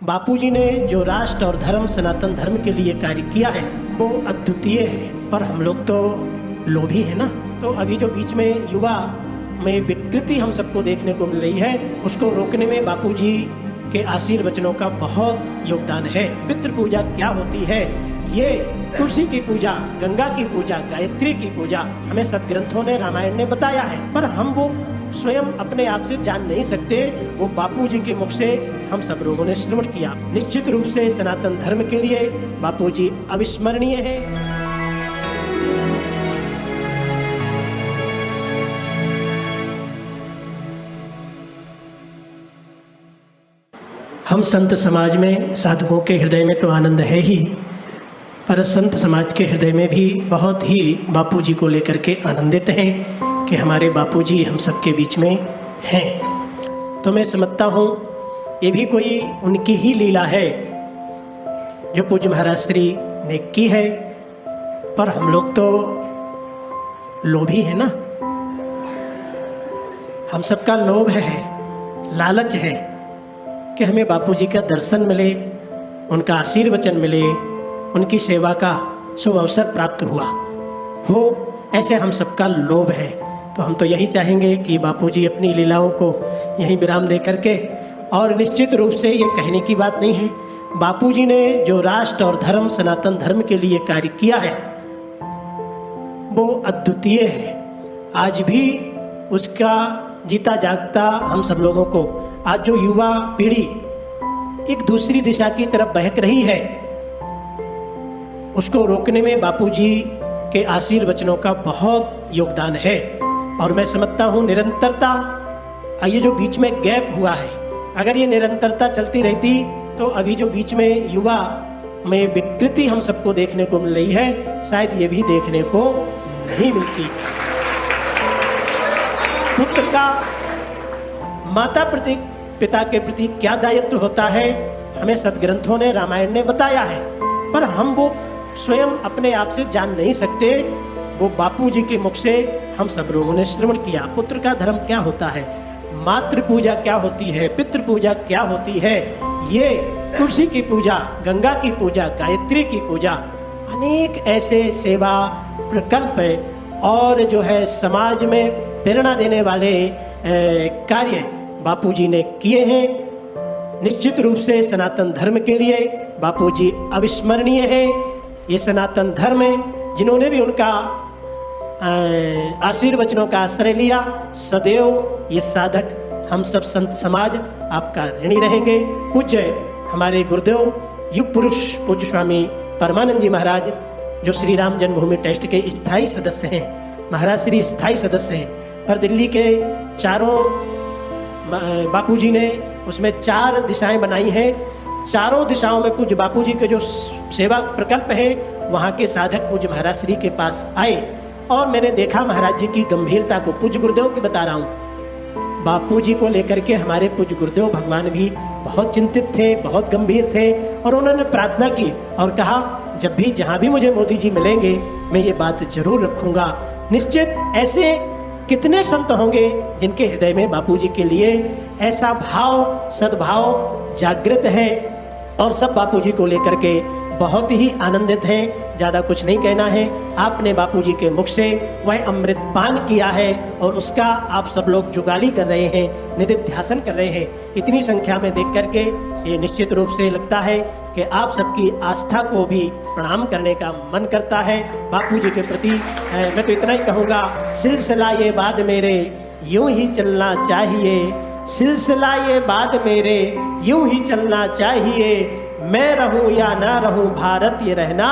बापूजी ने जो राष्ट्र और धर्म, सनातन धर्म के लिए कार्य किया है वो अद्वितीय है, पर हम लोग तो लोभी है ना। तो अभी जो बीच में युवा में विकृति हम सबको देखने को मिल रही है, उसको रोकने में बापूजी के आशीर्वचनों का बहुत योगदान है। पितृ पूजा क्या होती है, ये तुलसी की पूजा, गंगा की पूजा, गायत्री की पूजा हमें सदग्रंथों ने, रामायण ने बताया है, पर हम वो स्वयं अपने आप से जान नहीं सकते। वो बापूजी के मुख से हम सब लोगों ने श्रवण किया। निश्चित रूप से सनातन धर्म के लिए बापूजी अविस्मरणीय है। हम संत समाज में, साधुओं के हृदय में तो आनंद है ही, पर संत समाज के हृदय में भी बहुत ही बापूजी को लेकर के आनंदित हैं कि हमारे बापूजी हम सबके बीच में हैं। तो मैं समझता हूँ ये भी कोई उनकी ही लीला है जो पूज्य महाराज श्री ने की है, पर हम लोग तो लोभी है ना। हम सबका लोभ है, लालच है कि हमें बापूजी का दर्शन मिले, उनका आशीर्वचन मिले, उनकी सेवा का शुभ अवसर प्राप्त हुआ हो, ऐसे हम सबका लोभ है। तो हम तो यही चाहेंगे कि बापूजी अपनी लीलाओं को यहीं विराम दे करके, और निश्चित रूप से ये कहने की बात नहीं है, बापूजी ने जो राष्ट्र और धर्म, सनातन धर्म के लिए कार्य किया है वो अद्वितीय है। आज भी उसका जीता जागता हम सब लोगों को, आज जो युवा पीढ़ी एक दूसरी दिशा की तरफ बहक रही है, उसको रोकने में बापूजी के आशीर्वचनों का बहुत योगदान है। और मैं समझता हूँ निरंतरता, ये जो बीच में गैप हुआ है, अगर ये निरंतरता चलती रहती तो अभी जो बीच में युवा में विकृति हम सबको देखने को मिल रही है, शायद ये भी देखने को नहीं मिलती। पुत्र का माता प्रति, पिता के प्रति क्या दायित्व होता है, हमें सदग्रंथों ने, रामायण ने बताया है, पर हम वो स्वयं अपने आप से जान नहीं सकते। वो बापूजी के मुख से हम सब लोगों ने श्रवण किया। पुत्र का धर्म क्या होता है, मातृ पूजा क्या होती है, पितृ पूजा क्या होती है, ये तुलसी की पूजा, गंगा की पूजा, गायत्री की पूजा, अनेक ऐसे सेवा प्रकल्प और जो है समाज में प्रेरणा देने वाले कार्य बापूजी ने किए हैं। निश्चित रूप से सनातन धर्म के लिए बापूजी अविस्मरणीय है। ये सनातन धर्म है, जिन्होंने भी उनका आशीर्वचनों का आश्रय लिया, सदैव ये साधक हम सब संत समाज आपका ऋणी रहेंगे। पूज्य हमारे गुरुदेव युग पुरुष पूज्य स्वामी परमानंद जी महाराज, जो श्री राम जन्मभूमि ट्रस्ट के स्थायी सदस्य हैं, महाराज श्री स्थायी सदस्य हैं, पर दिल्ली के चारों बापूजी ने उसमें 4 दिशाएं बनाई हैं। चारों दिशाओं में पूज्य बापूजी के जो सेवा प्रकल्प है, वहाँ के साधक पूज्य महाराज श्री के पास आए और मैंने देखा महाराज जी की गंभीरता को। पूज्य गुरुदेव की बता रहा हूँ, बापूजी को लेकर के हमारे पूज्य गुरुदेव भगवान भी बहुत चिंतित थे, बहुत गंभीर थे, और उन्होंने प्रार्थना की और कहा जब भी जहाँ भी मुझे मोदी जी मिलेंगे मैं ये बात जरूर रखूँगा। निश्चित ऐसे कितने संत होंगे जिनके हृदय में बापूजी के लिए ऐसा भाव, सद्भाव जागृत है, और सब बापूजी को लेकर के बहुत ही आनंदित हैं। ज़्यादा कुछ नहीं कहना है, आपने बापूजी के मुख से वह अमृत पान किया है और उसका आप सब लोग जुगाली कर रहे हैं, निधिध्यासन कर रहे हैं। इतनी संख्या में देख करके ये निश्चित रूप से लगता है कि आप सबकी आस्था को भी प्रणाम करने का मन करता है बापूजी के प्रति। मैं तो इतना ही कहूँगा, सिलसिला ये बाद मेरे यूं ही चलना चाहिए, सिलसिला ये बाद मेरे यूं ही चलना चाहिए, मैं रहूं या ना रहूं भारत ये रहना